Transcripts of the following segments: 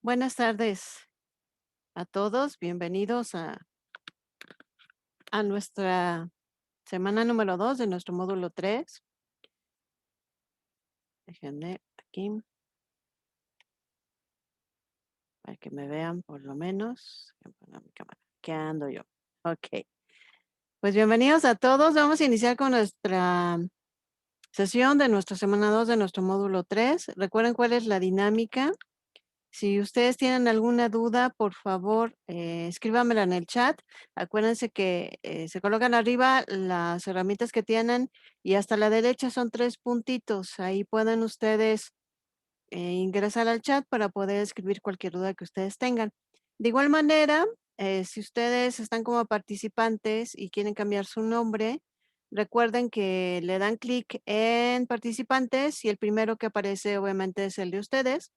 Buenas tardes a todos, bienvenidos a nuestra semana número 2 de nuestro módulo 3. Déjenme aquí para que me vean por lo menos. Voy a poner mi cámara. ¿Qué ando yo? Ok, pues bienvenidos a todos. Vamos a iniciar con nuestra sesión de nuestra semana 2 de nuestro módulo 3. Recuerden cuál es la dinámica. Si ustedes tienen alguna duda, por favor, escríbamela en el chat. Acuérdense que se colocan arriba las herramientas que tienen y hasta la derecha son 3 puntitos. Ahí pueden ustedes ingresar al chat para poder escribir cualquier duda que ustedes tengan. De igual manera, si ustedes están como participantes y quieren cambiar su nombre, recuerden que le dan clic en participantes y el primero que aparece obviamente es el de ustedes.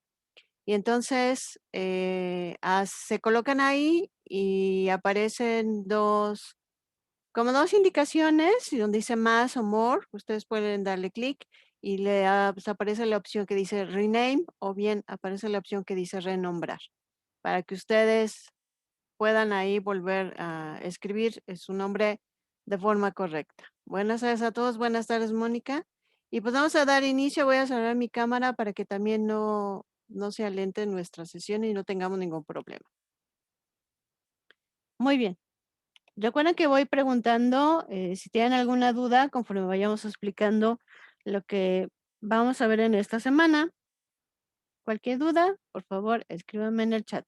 Y entonces, se colocan ahí y aparecen como 2 indicaciones, y donde dice más o more, ustedes pueden darle clic y pues, aparece la opción que dice rename o bien aparece la opción que dice renombrar, para que ustedes puedan ahí volver a escribir su nombre de forma correcta. Buenas tardes a todos, buenas tardes Mónica. Y pues vamos a dar inicio, voy a cerrar mi cámara para que también no se alente nuestra sesión y no tengamos ningún problema. Muy bien. Recuerden que voy preguntando si tienen alguna duda conforme vayamos explicando lo que vamos a ver en esta semana. Cualquier duda, por favor, escríbanme en el chat.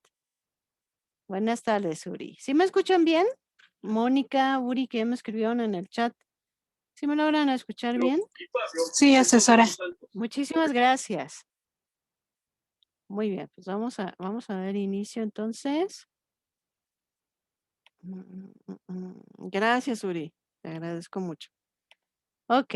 Buenas tardes, Uri. ¿Sí me escuchan bien? Mónica, Uri, que ya me escribieron en el chat. ¿Sí me logran escuchar bien? Sí, asesora. Muchísimas gracias. Muy bien, pues vamos a dar inicio entonces. Gracias, Uri. Te agradezco mucho. Ok.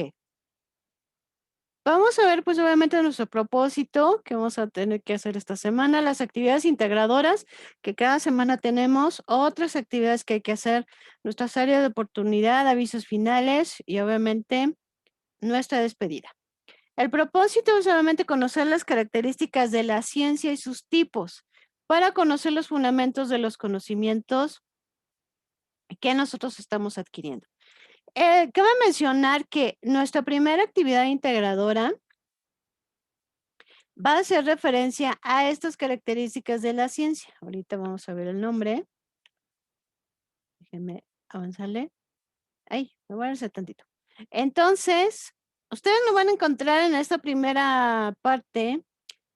Vamos a ver, pues obviamente nuestro propósito que vamos a tener que hacer esta semana, las actividades integradoras que cada semana tenemos, otras actividades que hay que hacer, nuestras áreas de oportunidad, avisos finales y obviamente nuestra despedida. El propósito es solamente conocer las características de la ciencia y sus tipos para conocer los fundamentos de los conocimientos que nosotros estamos adquiriendo. Cabe mencionar que nuestra primera actividad integradora va a hacer referencia a estas características de la ciencia. Ahorita vamos a ver el nombre. Déjenme avanzarle. Ay, me voy a hacer tantito. Entonces, ustedes me van a encontrar en esta primera parte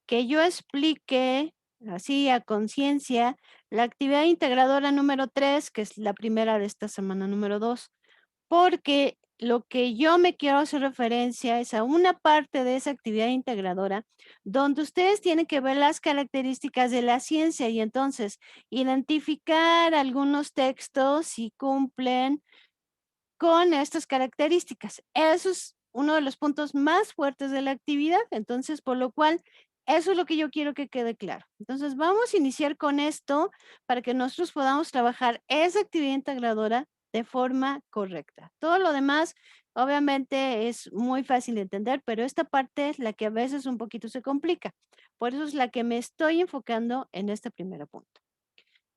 que yo explique así a conciencia la actividad integradora número 3, que es la primera de esta semana número 2, porque lo que yo me quiero hacer referencia es a una parte de esa actividad integradora donde ustedes tienen que ver las características de la ciencia y entonces identificar algunos textos si cumplen con estas características. Eso es uno de los puntos más fuertes de la actividad, entonces, por lo cual, eso es lo que yo quiero que quede claro. Entonces, vamos a iniciar con esto para que nosotros podamos trabajar esa actividad integradora de forma correcta. Todo lo demás, obviamente, es muy fácil de entender, pero esta parte es la que a veces un poquito se complica. Por eso es la que me estoy enfocando en este primer punto.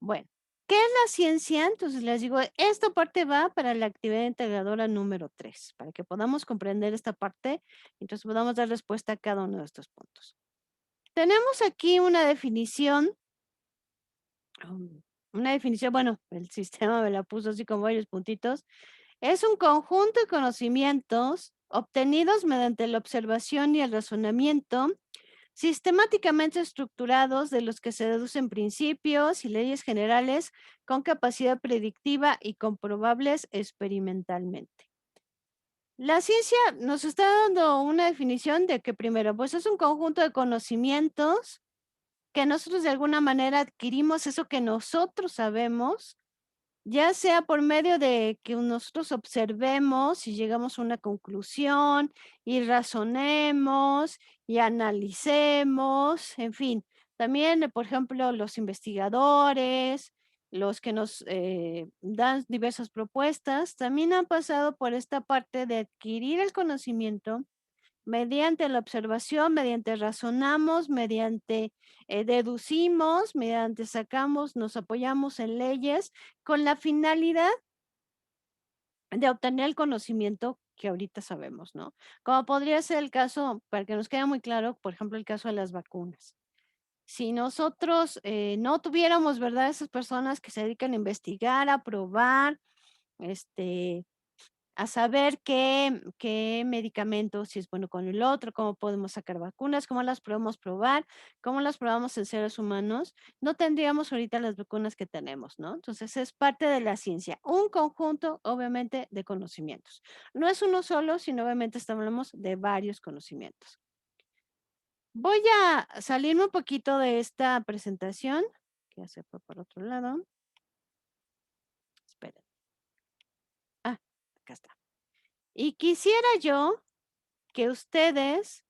Bueno, ¿qué es la ciencia? Entonces les digo, esta parte va para la actividad integradora número 3, para que podamos comprender esta parte, entonces podamos dar respuesta a cada uno de estos puntos. Tenemos aquí una definición, bueno, el sistema me la puso así con varios puntitos. Es un conjunto de conocimientos obtenidos mediante la observación y el razonamiento sistemáticamente estructurados de los que se deducen principios y leyes generales con capacidad predictiva y comprobables experimentalmente. La ciencia nos está dando una definición de que primero, pues es un conjunto de conocimientos que nosotros de alguna manera adquirimos eso que nosotros sabemos, ya sea por medio de que nosotros observemos y llegamos a una conclusión y razonemos y analicemos, en fin. También, por ejemplo, los investigadores, los que nos dan diversas propuestas, también han pasado por esta parte de adquirir el conocimiento mediante la observación, mediante razonamos, mediante deducimos, mediante sacamos, nos apoyamos en leyes con la finalidad de obtener el conocimiento que ahorita sabemos, ¿no? Como podría ser el caso, para que nos quede muy claro, por ejemplo, el caso de las vacunas. Si nosotros no tuviéramos, ¿verdad? Esas personas que se dedican a investigar, a probar, a saber qué medicamento, si es bueno con el otro, cómo podemos sacar vacunas, cómo las podemos probar, cómo las probamos en seres humanos, no tendríamos ahorita las vacunas que tenemos, ¿no? Entonces es parte de la ciencia, un conjunto, obviamente, de conocimientos. No es uno solo, sino obviamente hablamos de varios conocimientos. Voy a salirme un poquito de esta presentación, que ya se fue por otro lado. Esperen. Ah, acá está. Y quisiera yo que ustedes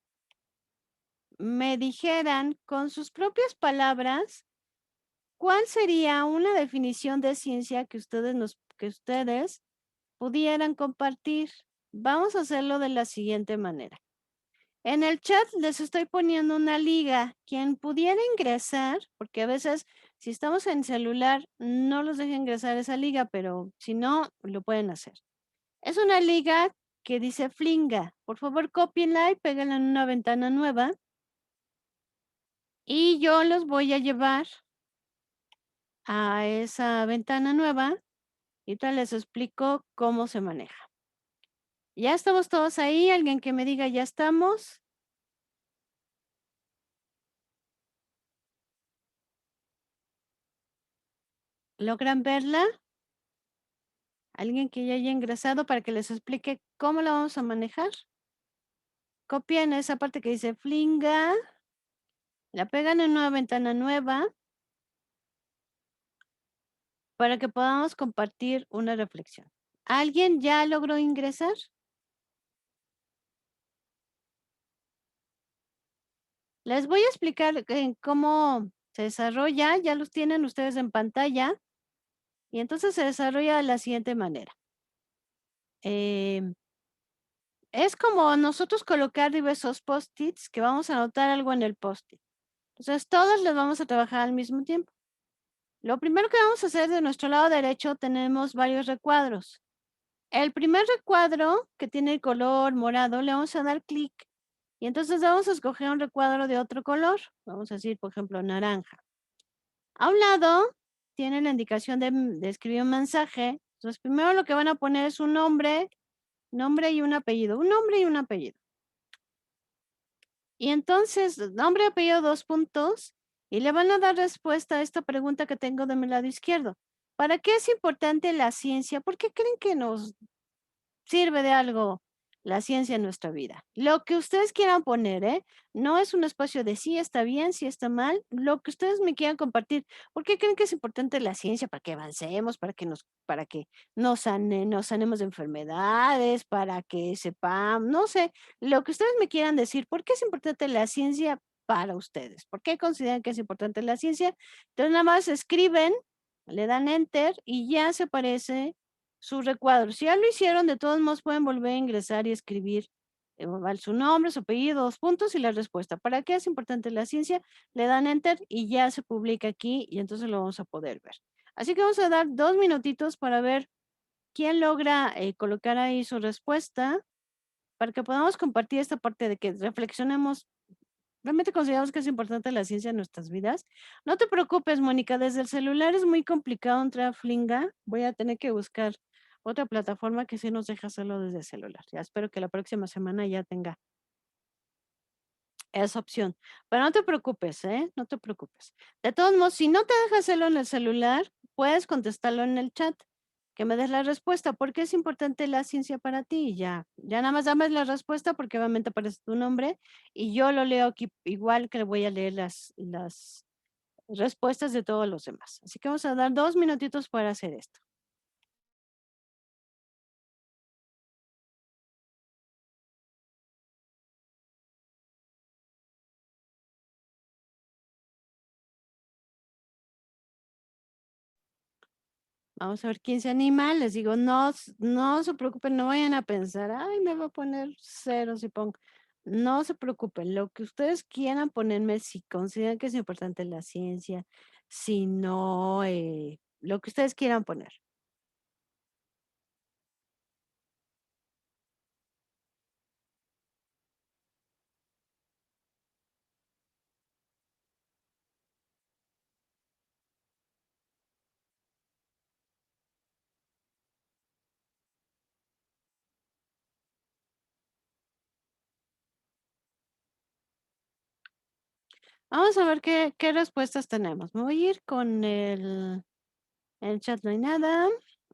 me dijeran con sus propias palabras, ¿cuál sería una definición de ciencia que ustedes pudieran compartir? Vamos a hacerlo de la siguiente manera. En el chat les estoy poniendo una liga. Quien pudiera ingresar, porque a veces si estamos en celular no los deja ingresar a esa liga, pero si no, lo pueden hacer. Es una liga que dice Flinga. Por favor, cópienla y péguenla en una ventana nueva. Y yo los voy a llevar a esa ventana nueva y ahorita les explico cómo se maneja. ¿Ya estamos todos ahí? ¿Alguien que me diga ya estamos? ¿Logran verla? ¿Alguien que ya haya ingresado para que les explique cómo la vamos a manejar? Copian esa parte que dice Flinga, la pegan en una ventana nueva para que podamos compartir una reflexión. ¿Alguien ya logró ingresar? Les voy a explicar cómo se desarrolla, ya los tienen ustedes en pantalla, y entonces se desarrolla de la siguiente manera. Es como nosotros colocar diversos post-its que vamos a anotar algo en el post-it. Entonces todos les vamos a trabajar al mismo tiempo. Lo primero que vamos a hacer de nuestro lado derecho tenemos varios recuadros. El primer recuadro que tiene el color morado le vamos a dar clic y entonces vamos a escoger un recuadro de otro color. Vamos a decir, por ejemplo, naranja. A un lado tiene la indicación de escribir un mensaje. Entonces, primero lo que van a poner es un nombre y un apellido. Un nombre y un apellido. Y entonces, nombre, apellido, 2 puntos. Y le van a dar respuesta a esta pregunta que tengo de mi lado izquierdo. ¿Para qué es importante la ciencia? ¿Por qué creen que nos sirve de algo la ciencia en nuestra vida? Lo que ustedes quieran poner, ¿eh? No es un espacio de sí está bien, sí está mal, lo que ustedes me quieran compartir. ¿Por qué creen que es importante la ciencia? Para que avancemos, para que nos sanemos de enfermedades, para que sepamos, no sé, lo que ustedes me quieran decir. ¿Por qué es importante la ciencia para ustedes? ¿Por qué consideran que es importante la ciencia? Entonces nada más escriben, le dan enter y ya se aparece su recuadro. Si ya lo hicieron, de todos modos pueden volver a ingresar y escribir su nombre, su apellido, 2 puntos y la respuesta. ¿Para qué es importante la ciencia? Le dan enter y ya se publica aquí y entonces lo vamos a poder ver. Así que vamos a dar 2 minutitos para ver quién logra colocar ahí su respuesta para que podamos compartir esta parte de que reflexionemos. ¿Realmente consideramos que es importante la ciencia en nuestras vidas? No te preocupes, Mónica, desde el celular es muy complicado entrar a Flinga. Voy a tener que buscar otra plataforma que sí nos deja hacerlo desde el celular. Ya espero que la próxima semana ya tenga esa opción. Pero no te preocupes, ¿eh? No te preocupes. De todos modos, si no te deja hacerlo en el celular, puedes contestarlo en el chat, que me des la respuesta. ¿Por qué es importante la ciencia para ti? Y ya nada más dame la respuesta porque obviamente aparece tu nombre y yo lo leo aquí igual que voy a leer las respuestas de todos los demás. Así que vamos a dar 2 minutitos para hacer esto. Vamos a ver quién se anima. Les digo, no se preocupen, no vayan a pensar, ay, me va a poner cero si pongo. No se preocupen, lo que ustedes quieran ponerme, si consideran que es importante la ciencia, si no, lo que ustedes quieran poner. Vamos a ver qué respuestas tenemos. Me voy a ir con el chat, no hay nada.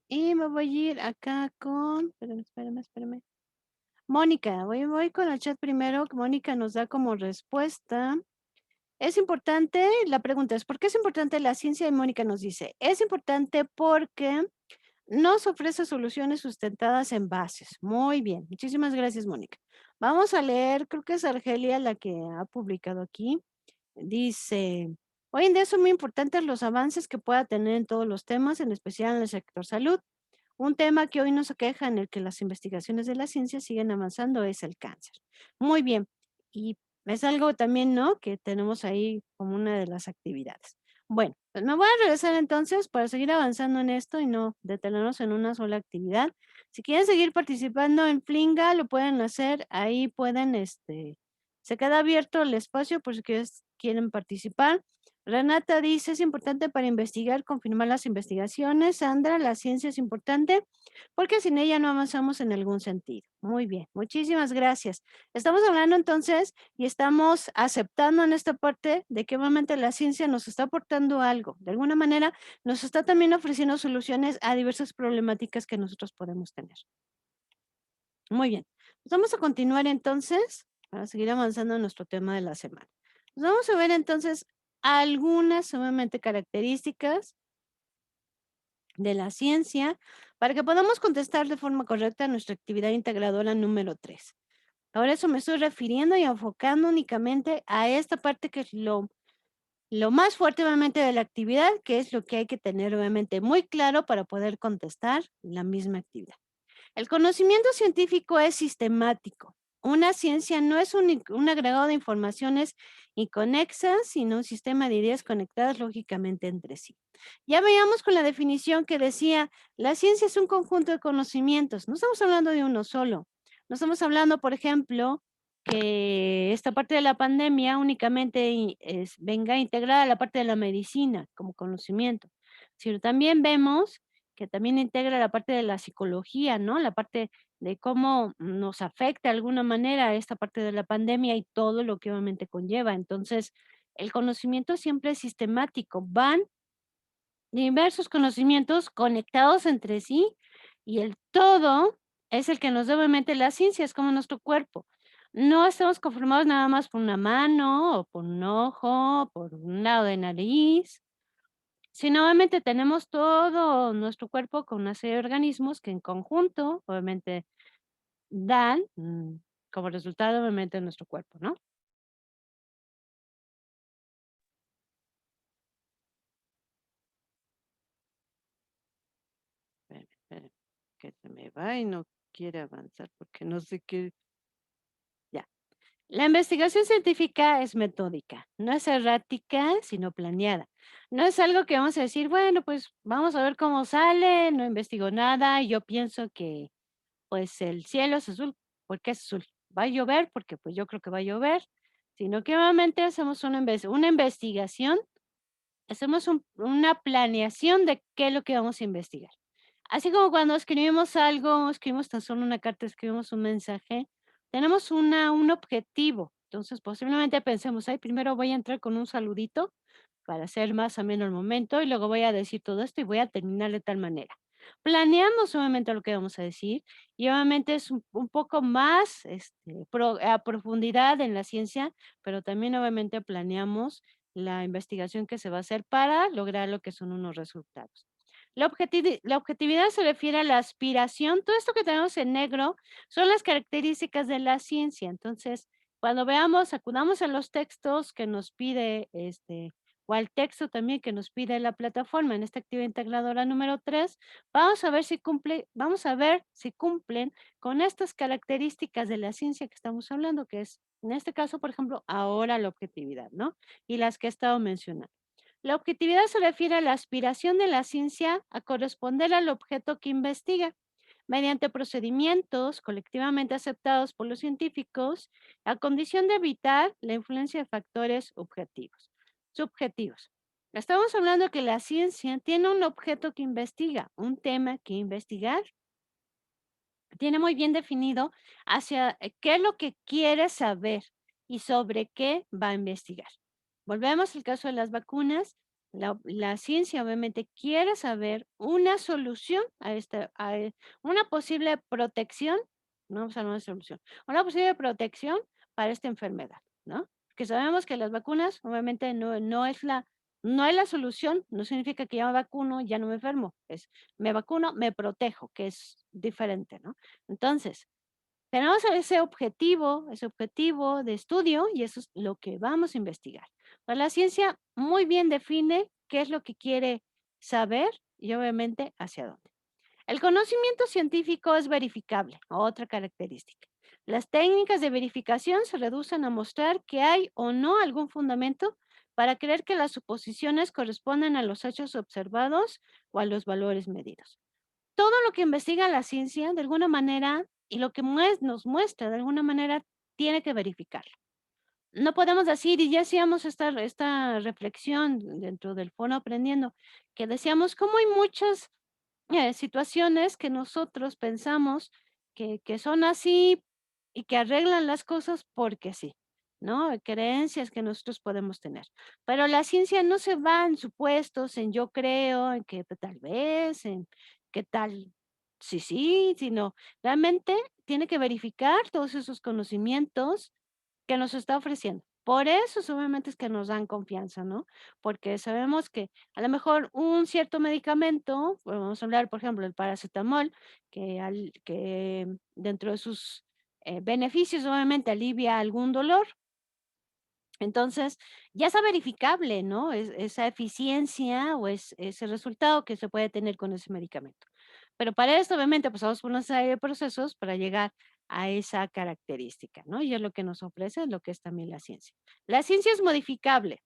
Y me voy a ir acá con, espérame. Mónica, voy con el chat primero. Mónica nos da como respuesta. Es importante, la pregunta es, ¿por qué es importante la ciencia? Y Mónica nos dice, es importante porque nos ofrece soluciones sustentadas en bases. Muy bien, muchísimas gracias, Mónica. Vamos a leer, creo que es Argelia la que ha publicado aquí. Dice, hoy en día son muy importantes los avances que pueda tener en todos los temas, en especial en el sector salud. Un tema que hoy nos aqueja en el que las investigaciones de la ciencia siguen avanzando es el cáncer. Muy bien. Y es algo también, ¿no? Que tenemos ahí como una de las actividades. Bueno, pues me voy a regresar entonces para seguir avanzando en esto y no detenernos en una sola actividad. Si quieren seguir participando en Flinga, lo pueden hacer. Ahí pueden, se queda abierto el espacio por si quieren participar. Renata dice, es importante para investigar, confirmar las investigaciones. Sandra, la ciencia es importante porque sin ella no avanzamos en algún sentido. Muy bien, muchísimas gracias. Estamos hablando entonces y estamos aceptando en esta parte de que obviamente la ciencia nos está aportando algo. De alguna manera nos está también ofreciendo soluciones a diversas problemáticas que nosotros podemos tener. Muy bien, pues vamos a continuar entonces para seguir avanzando en nuestro tema de la semana. Pues vamos a ver entonces algunas sumamente características de la ciencia para que podamos contestar de forma correcta nuestra actividad integradora número 3. Ahora eso me estoy refiriendo y enfocando únicamente a esta parte que es lo más fuerte obviamente de la actividad, que es lo que hay que tener obviamente muy claro para poder contestar la misma actividad. El conocimiento científico es sistemático. Una ciencia no es un agregado de informaciones inconexas, sino un sistema de ideas conectadas lógicamente entre sí. Ya veíamos con la definición que decía, la ciencia es un conjunto de conocimientos. No estamos hablando de uno solo. No estamos hablando, por ejemplo, que esta parte de la pandemia únicamente venga integrada a la parte de la medicina como conocimiento, sino también vemos que también integra la parte de la psicología, ¿no? La parte de cómo nos afecta de alguna manera esta parte de la pandemia y todo lo que obviamente conlleva. Entonces, el conocimiento siempre es sistemático, van diversos conocimientos conectados entre sí y el todo es el que nos da obviamente la ciencia, es como nuestro cuerpo. No estamos conformados nada más por una mano o por un ojo, por un lado de nariz, si nuevamente tenemos todo nuestro cuerpo con una serie de organismos que en conjunto, obviamente, dan como resultado, obviamente, nuestro cuerpo, ¿no? Espérame, que se me va y no quiere avanzar porque no sé qué. Ya. La investigación científica es metódica, no es errática, sino planeada. No es algo que vamos a decir, bueno, pues vamos a ver cómo sale, no investigo nada, yo pienso que pues el cielo es azul, porque es azul. Va a llover, porque pues yo creo que va a llover, sino que obviamente hacemos una investigación, hacemos una planeación de qué es lo que vamos a investigar. Así como cuando escribimos algo, escribimos tan solo una carta, escribimos un mensaje, tenemos un objetivo. Entonces, posiblemente pensemos, ay, primero voy a entrar con un saludito para hacer más ameno el momento y luego voy a decir todo esto y voy a terminar de tal manera. Planeamos obviamente lo que vamos a decir y obviamente es un poco más a profundidad en la ciencia, pero también obviamente planeamos la investigación que se va a hacer para lograr lo que son unos resultados. La objetividad se refiere a la aspiración. Todo esto que tenemos en negro son las características de la ciencia. Entonces, cuando veamos, acudamos a los textos que nos pide o al texto también que nos pide la plataforma en esta actividad integradora número 3, vamos a ver si cumplen con estas características de la ciencia que estamos hablando, que es, en este caso, por ejemplo, ahora la objetividad, ¿no? Y las que he estado mencionando. La objetividad se refiere a la aspiración de la ciencia a corresponder al objeto que investiga mediante procedimientos colectivamente aceptados por los científicos, a condición de evitar la influencia de factores subjetivos. Estamos hablando que la ciencia tiene un objeto que investiga, un tema que investigar. Tiene muy bien definido hacia qué es lo que quiere saber y sobre qué va a investigar. Volvemos al caso de las vacunas. La ciencia obviamente quiere saber una solución una posible protección, no vamos a hablar de solución, una posible protección para esta enfermedad, ¿no? Que sabemos que las vacunas obviamente no es la solución, no significa que ya me vacuno, ya no me enfermo, es me vacuno, me protejo, que es diferente, ¿no? Entonces, tenemos ese objetivo de estudio y eso es lo que vamos a investigar. Pues la ciencia muy bien define qué es lo que quiere saber y obviamente hacia dónde. El conocimiento científico es verificable, otra característica. Las técnicas de verificación se reducen a mostrar que hay o no algún fundamento para creer que las suposiciones corresponden a los hechos observados o a los valores medidos. Todo lo que investiga la ciencia, de alguna manera, y lo que nos muestra, de alguna manera, tiene que verificarlo. No podemos decir, y ya hacíamos esta reflexión dentro del foro aprendiendo, que decíamos cómo hay muchas situaciones que nosotros pensamos que son así y que arreglan las cosas porque sí, ¿no? Creencias que nosotros podemos tener. Pero la ciencia no se va en supuestos, en yo creo, en que tal vez, en qué tal, sí, sí, sino realmente tiene que verificar todos esos conocimientos que nos está ofreciendo. Por eso obviamente es que nos dan confianza, ¿no? Porque sabemos que a lo mejor un cierto medicamento, vamos a hablar, por ejemplo, del paracetamol, que dentro de sus beneficios obviamente alivia algún dolor. Entonces, ya está verificable, ¿no? Esa eficiencia o ese resultado que se puede tener con ese medicamento. Pero para esto, obviamente, pasamos por una serie de procesos para llegar a esa característica, ¿no? Y es lo que nos ofrece lo que es también la ciencia. La ciencia es modificable.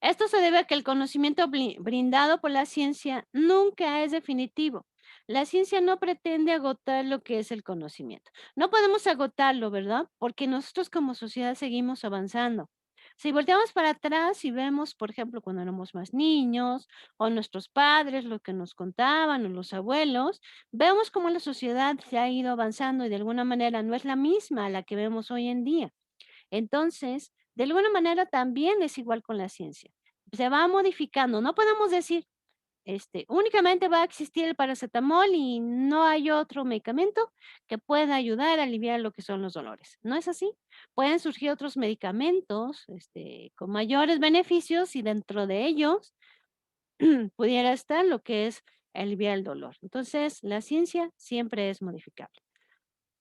Esto se debe a que el conocimiento brindado por la ciencia nunca es definitivo. La ciencia no pretende agotar lo que es el conocimiento. No podemos agotarlo, ¿verdad? Porque nosotros como sociedad seguimos avanzando. Si volteamos para atrás y vemos, por ejemplo, cuando éramos más niños, o nuestros padres, lo que nos contaban, o los abuelos, vemos cómo la sociedad se ha ido avanzando y de alguna manera no es la misma a la que vemos hoy en día. Entonces, de alguna manera también es igual con la ciencia. Se va modificando. No podemos decir, únicamente va a existir el paracetamol y no hay otro medicamento que pueda ayudar a aliviar lo que son los dolores. No es así. Pueden surgir otros medicamentos, con mayores beneficios y dentro de ellos pudiera estar lo que es aliviar el dolor. Entonces, la ciencia siempre es modificable.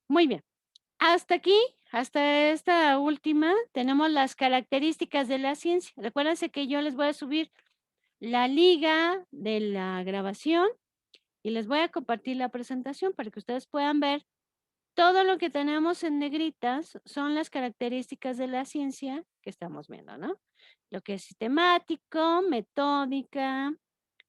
Muy bien. Hasta aquí, hasta esta última, tenemos las características de la ciencia. Recuérdense que yo les voy a subir la liga de la grabación y les voy a compartir la presentación para que ustedes puedan ver todo lo que tenemos en negritas son las características de la ciencia que estamos viendo, ¿no? Lo que es sistemático, metódica,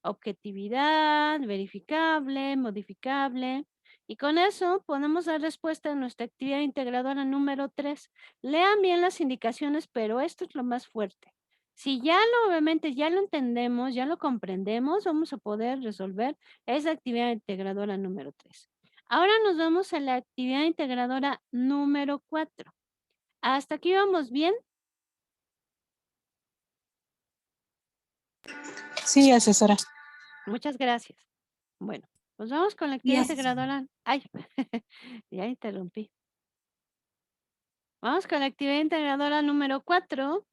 objetividad, verificable, modificable. Y con eso podemos dar respuesta a nuestra actividad integradora número 3. Lean bien las indicaciones, pero esto es lo más fuerte. Si obviamente ya lo entendemos, ya lo comprendemos, vamos a poder resolver esa actividad integradora número 3. Ahora nos vamos a la actividad integradora número 4. ¿Hasta aquí vamos bien? Sí, asesora. Muchas gracias. Bueno, pues vamos con la actividad integradora. Ay, ya interrumpí. Vamos con la actividad integradora número 4.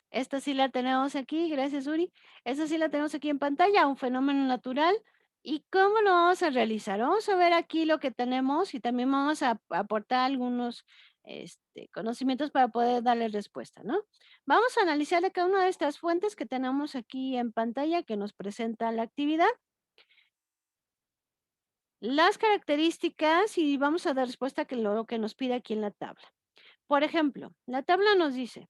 Esta sí la tenemos aquí, gracias Uri. Esta sí la tenemos aquí en pantalla, un fenómeno natural. ¿Y cómo lo vamos a realizar? Vamos a ver aquí lo que tenemos y también vamos a aportar algunos conocimientos para poder darle respuesta, ¿no? Vamos a analizar de cada una de estas fuentes que tenemos aquí en pantalla que nos presenta la actividad, las características y vamos a dar respuesta a lo que nos pide aquí en la tabla. Por ejemplo, la tabla nos dice,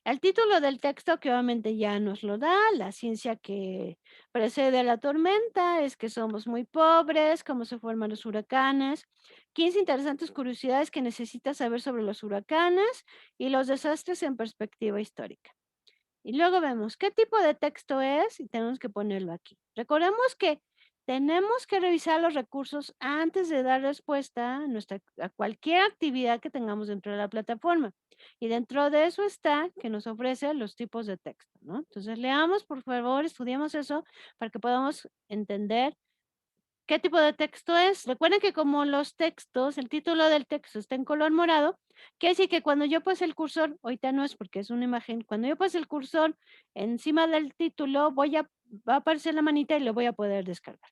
el título del texto que obviamente ya nos lo da, la ciencia que precede a la tormenta, es que somos muy pobres, cómo se forman los huracanes, 15 interesantes curiosidades que necesitas saber sobre los huracanes y los desastres en perspectiva histórica. Y luego vemos qué tipo de texto es y tenemos que ponerlo aquí. Recordemos que tenemos que revisar los recursos antes de dar respuesta a cualquier actividad que tengamos dentro de la plataforma. Y dentro de eso está que nos ofrece los tipos de texto, ¿no? Entonces leamos, por favor, estudiemos eso para que podamos entender qué tipo de texto es. Recuerden que como los textos, el título del texto está en color morado, quiere decir que cuando yo puse el cursor, ahorita no es porque es una imagen, cuando yo puse el cursor encima del título, va a aparecer la manita y lo voy a poder descargar.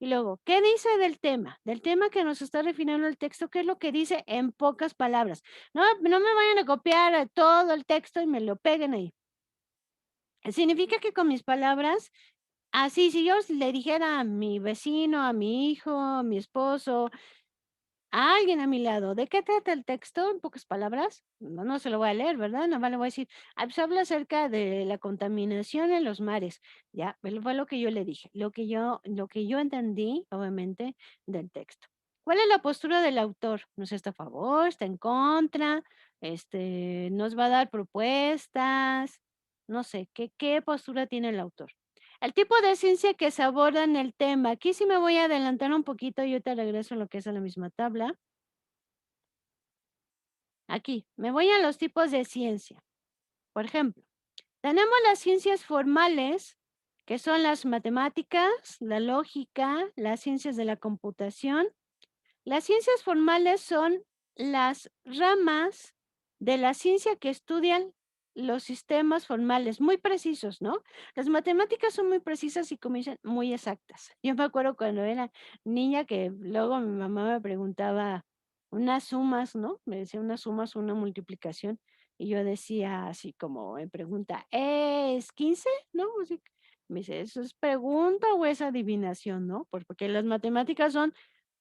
Y luego, ¿qué dice del tema? Del tema que nos está refiriendo el texto, ¿qué es lo que dice en pocas palabras? No, no me vayan a copiar todo el texto y me lo peguen ahí. Significa que con mis palabras, así, si yo le dijera a mi vecino, a mi hijo, a mi esposo, a alguien a mi lado, ¿de qué trata el texto? En pocas palabras, no se lo voy a leer, ¿verdad? Nomás le voy a decir, pues habla acerca de la contaminación en los mares. Ya, fue lo que yo le dije, lo que yo entendí, obviamente, del texto. ¿Cuál es la postura del autor? ¿Nos está a favor? ¿Está en contra? ¿Nos va a dar propuestas? No sé, ¿qué postura tiene el autor? El tipo de ciencia que se aborda en el tema. Aquí sí me voy a adelantar un poquito y te regreso a lo que es a la misma tabla. Aquí, me voy a los tipos de ciencia. Por ejemplo, tenemos las ciencias formales, que son las matemáticas, la lógica, las ciencias de la computación. Las ciencias formales son las ramas de la ciencia que estudian los sistemas formales, muy precisos, ¿no? Las matemáticas son muy precisas y, como dicen, muy exactas. Yo me acuerdo cuando era niña que luego mi mamá me preguntaba unas sumas, ¿no? Me decía unas sumas, una multiplicación, y yo decía así como me pregunta, ¿es 15? ¿No? Así, me dice, ¿eso es pregunta o es adivinación, no? Porque las matemáticas son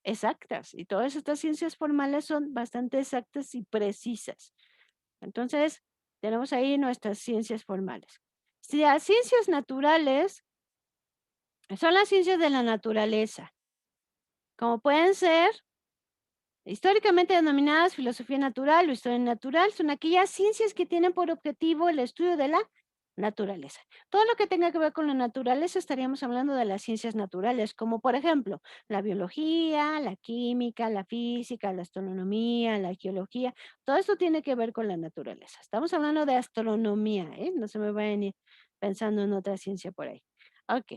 exactas y todas estas ciencias formales son bastante exactas y precisas. Entonces, tenemos ahí nuestras ciencias formales. Si las ciencias naturales son las ciencias de la naturaleza, como pueden ser históricamente denominadas filosofía natural o historia natural, son aquellas ciencias que tienen por objetivo el estudio de la naturaleza. Todo lo que tenga que ver con la naturaleza estaríamos hablando de las ciencias naturales, como por ejemplo la biología, la química, la física, la astronomía, la geología. Todo esto tiene que ver con la naturaleza. Estamos hablando de astronomía, ¿eh? No se me vayan a ir pensando en otra ciencia por ahí. Ok.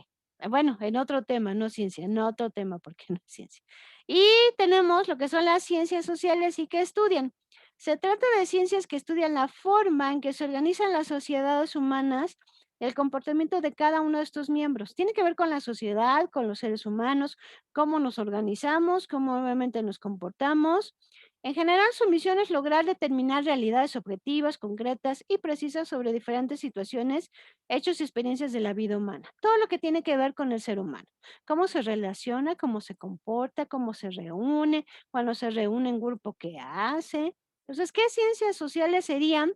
Bueno, en otro tema, no ciencia, en otro tema, porque no es ciencia. Y tenemos lo que son las ciencias sociales y que estudian. Se trata de ciencias que estudian la forma en que se organizan las sociedades humanas, el comportamiento de cada uno de estos miembros. Tiene que ver con la sociedad, con los seres humanos, cómo nos organizamos, cómo obviamente nos comportamos. En general, su misión es lograr determinar realidades objetivas, concretas y precisas sobre diferentes situaciones, hechos y experiencias de la vida humana. Todo lo que tiene que ver con el ser humano. Cómo se relaciona, cómo se comporta, cómo se reúne, cuando se reúne en grupo, qué hace. Entonces, ¿qué ciencias sociales serían?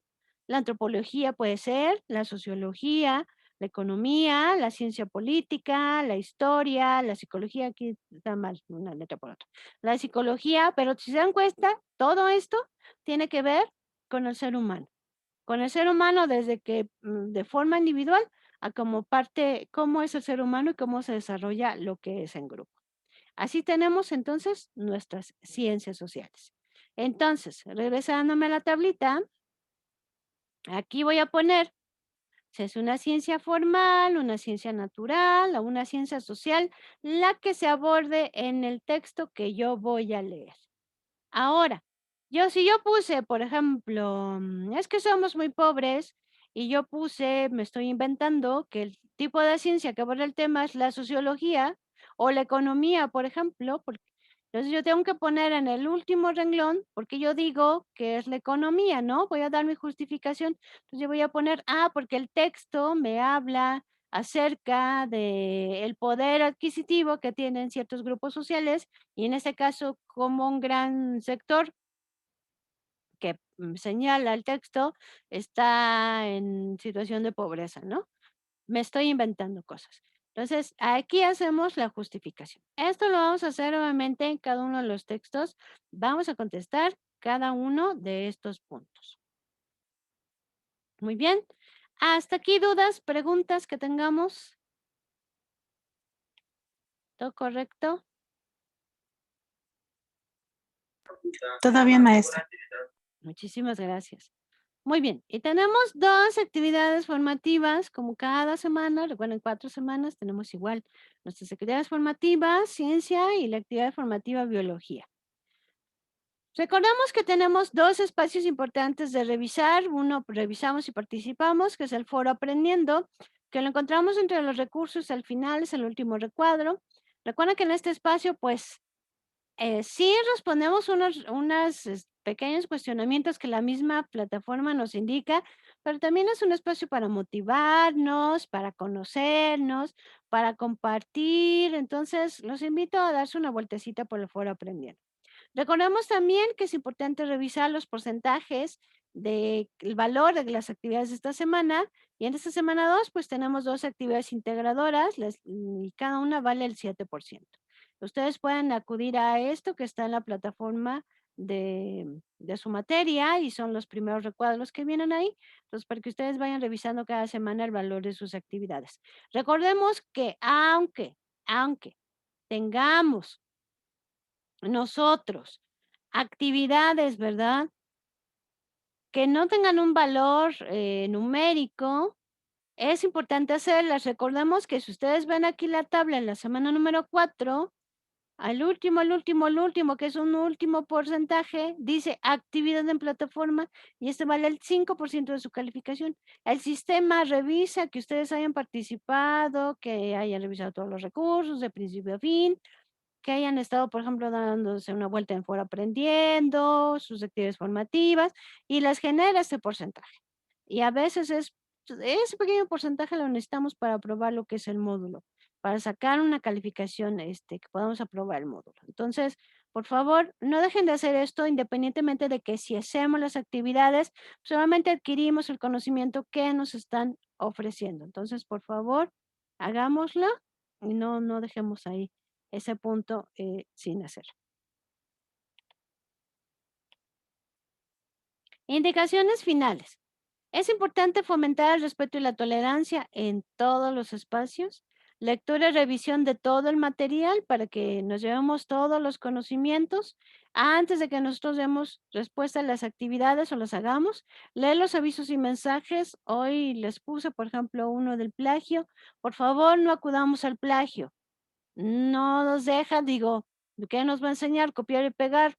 La antropología puede ser, la sociología, la economía, la ciencia política, la historia, la psicología, aquí está mal, una letra por otra. La psicología, pero si se dan cuenta, todo esto tiene que ver con el ser humano. Con el ser humano desde que de forma individual a como parte, cómo es el ser humano y cómo se desarrolla lo que es en grupo. Así tenemos entonces nuestras ciencias sociales. Entonces, regresándome a la tablita, aquí voy a poner si es una ciencia formal, una ciencia natural o una ciencia social, la que se aborde en el texto que yo voy a leer. Ahora, si yo puse, por ejemplo, es que somos muy pobres y yo puse, me estoy inventando que el tipo de ciencia que aborda el tema es la sociología o la economía, por ejemplo, Entonces, yo tengo que poner en el último renglón, porque yo digo que es la economía, ¿no? Voy a dar mi justificación. Entonces, yo voy a poner, porque el texto me habla acerca del poder adquisitivo que tienen ciertos grupos sociales y en este caso como un gran sector que señala el texto está en situación de pobreza, ¿no? Me estoy inventando cosas. Entonces, aquí hacemos la justificación. Esto lo vamos a hacer obviamente en cada uno de los textos. Vamos a contestar cada uno de estos puntos. Muy bien. Hasta aquí dudas, preguntas que tengamos. ¿Todo correcto? Todo bien, maestra. Muchísimas gracias. Muy bien, y tenemos 2 actividades formativas como cada semana, recuerden 4 semanas tenemos igual nuestras actividades formativas, ciencia y la actividad formativa biología. Recordamos que tenemos 2 espacios importantes de revisar, uno revisamos y participamos, que es el foro aprendiendo, que lo encontramos entre los recursos al final, es el último recuadro. Recuerden que en este espacio, pues, sí respondemos unos pequeños cuestionamientos que la misma plataforma nos indica, pero también es un espacio para motivarnos, para conocernos, para compartir. Entonces, los invito a darse una vueltecita por el foro aprendiendo. Recordemos también que es importante revisar los porcentajes del valor de las actividades de esta semana. Y en esta semana 2, pues tenemos 2 actividades integradoras y cada una vale el 7%. Ustedes pueden acudir a esto que está en la plataforma de su materia y son los primeros recuadros que vienen ahí. Entonces, para que ustedes vayan revisando cada semana el valor de sus actividades. Recordemos que aunque tengamos nosotros actividades, ¿verdad? Que no tengan un valor numérico, es importante hacerlas. Recordemos que si ustedes ven aquí la tabla en la semana número 4, al último, que es un último porcentaje, dice actividad en plataforma y este vale el 5% de su calificación. El sistema revisa que ustedes hayan participado, que hayan revisado todos los recursos de principio a fin, que hayan estado, por ejemplo, dándose una vuelta en Foro Aprendiendo, sus actividades formativas, y les genera este porcentaje. Y a veces ese pequeño porcentaje lo necesitamos para aprobar lo que es el módulo, para sacar una calificación, que podamos aprobar el módulo. Entonces, por favor, no dejen de hacer esto independientemente de que si hacemos las actividades, solamente adquirimos el conocimiento que nos están ofreciendo. Entonces, por favor, hagámoslo y no dejemos ahí ese punto sin hacer. Indicaciones finales. Es importante fomentar el respeto y la tolerancia en todos los espacios. Lectura y revisión de todo el material para que nos llevemos todos los conocimientos. Antes de que nosotros demos respuesta a las actividades o las hagamos, lee los avisos y mensajes. Hoy les puse, por ejemplo, uno del plagio. Por favor, no acudamos al plagio. No nos deja, digo, ¿qué nos va a enseñar? Copiar y pegar.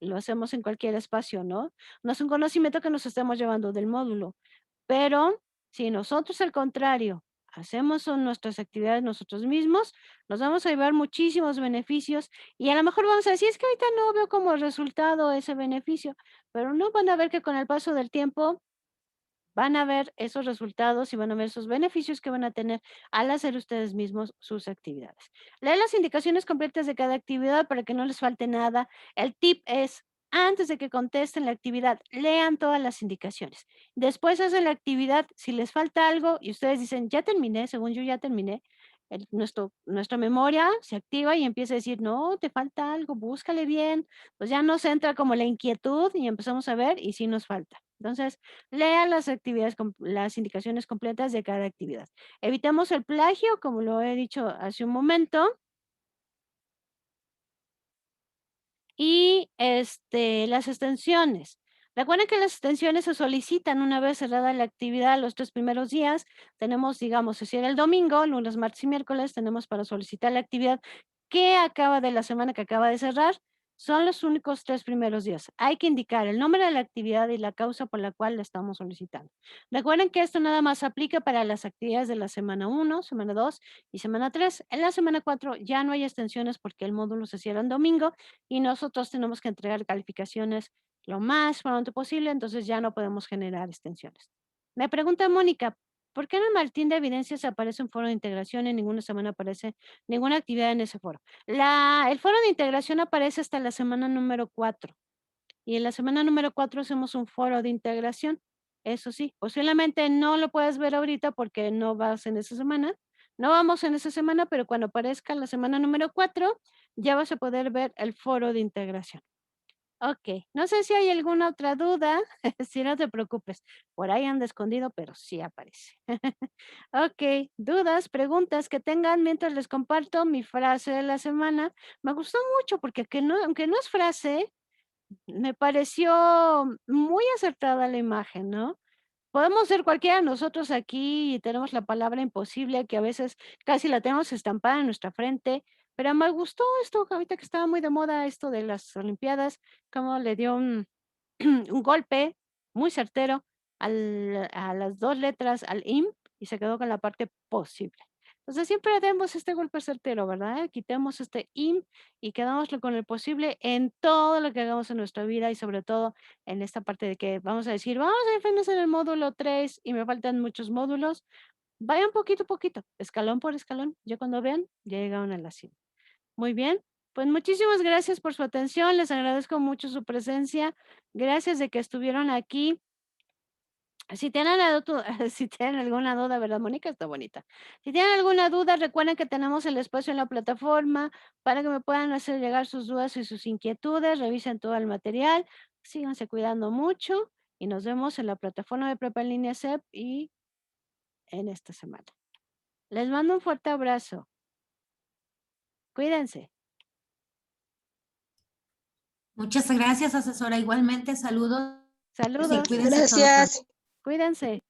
Lo hacemos en cualquier espacio, ¿no? No es un conocimiento que nos estemos llevando del módulo, pero si nosotros al contrario hacemos son nuestras actividades nosotros mismos, nos vamos a llevar muchísimos beneficios y a lo mejor vamos a decir, es que ahorita no veo como resultado ese beneficio, pero no van a ver que con el paso del tiempo van a ver esos resultados y van a ver esos beneficios que van a tener al hacer ustedes mismos sus actividades. Leen las indicaciones completas de cada actividad para que no les falte nada. El tip es, antes de que contesten la actividad, lean todas las indicaciones. Después hacen la actividad, si les falta algo y ustedes dicen, ya terminé, según yo ya terminé, nuestra memoria se activa y empieza a decir, no, te falta algo, búscale bien. Pues ya nos entra como la inquietud y empezamos a ver y sí nos falta. Entonces, lea las actividades, las indicaciones completas de cada actividad. Evitemos el plagio, como lo he dicho hace un momento. Y las extensiones. Recuerden que las extensiones se solicitan una vez cerrada la actividad los 3 primeros días. Tenemos, digamos, si era el domingo, lunes, martes y miércoles, tenemos para solicitar la actividad que acaba de la semana que acaba de cerrar. Son los únicos 3 primeros días. Hay que indicar el nombre de la actividad y la causa por la cual la estamos solicitando. Recuerden que esto nada más aplica para las actividades de la semana 1, semana 2 y semana 3. En la semana 4 ya no hay extensiones porque el módulo se cierra en domingo y nosotros tenemos que entregar calificaciones lo más pronto posible, entonces ya no podemos generar extensiones. Me pregunta Mónica, ¿por qué en el Martín de Evidencias aparece un foro de integración y en ninguna semana aparece ninguna actividad en ese foro? El foro de integración aparece hasta la semana número 4 y en la semana número 4 hacemos un foro de integración. Eso sí, posiblemente no lo puedas ver ahorita porque no vas en esa semana. No vamos en esa semana, pero cuando aparezca la semana número 4 ya vas a poder ver el foro de integración. Ok, no sé si hay alguna otra duda, si no te preocupes, por ahí anda escondido, pero sí aparece. Ok, dudas, preguntas que tengan mientras les comparto mi frase de la semana. Me gustó mucho porque aunque no es frase, me pareció muy acertada la imagen, ¿no? Podemos ser cualquiera de nosotros aquí y tenemos la palabra imposible que a veces casi la tenemos estampada en nuestra frente, pero me gustó esto, ahorita que estaba muy de moda esto de las Olimpiadas, cómo le dio un, un golpe muy certero a las 2 letras, al IM, y se quedó con la parte posible. Entonces siempre demos este golpe certero, ¿verdad? Quitemos este IM y quedámoslo con el posible en todo lo que hagamos en nuestra vida y sobre todo en esta parte de que vamos a decir, vamos a defenderse en el módulo 3 y me faltan muchos módulos. Vayan poquito a poquito, escalón por escalón. Ya cuando vean, ya llegaron a la cima. Muy bien, pues muchísimas gracias por su atención. Les agradezco mucho su presencia. Gracias de que estuvieron aquí. Si tienen, si tienen alguna duda, ¿verdad, Mónica? Está bonita. Si tienen alguna duda, recuerden que tenemos el espacio en la plataforma para que me puedan hacer llegar sus dudas y sus inquietudes. Revisen todo el material. Síganse cuidando mucho y nos vemos en la plataforma de Prepa en Línea CEP y en esta semana. Les mando un fuerte abrazo. Cuídense. Muchas gracias, asesora. Igualmente, saludos. Saludos. Cuídense todos. Gracias. Cuídense.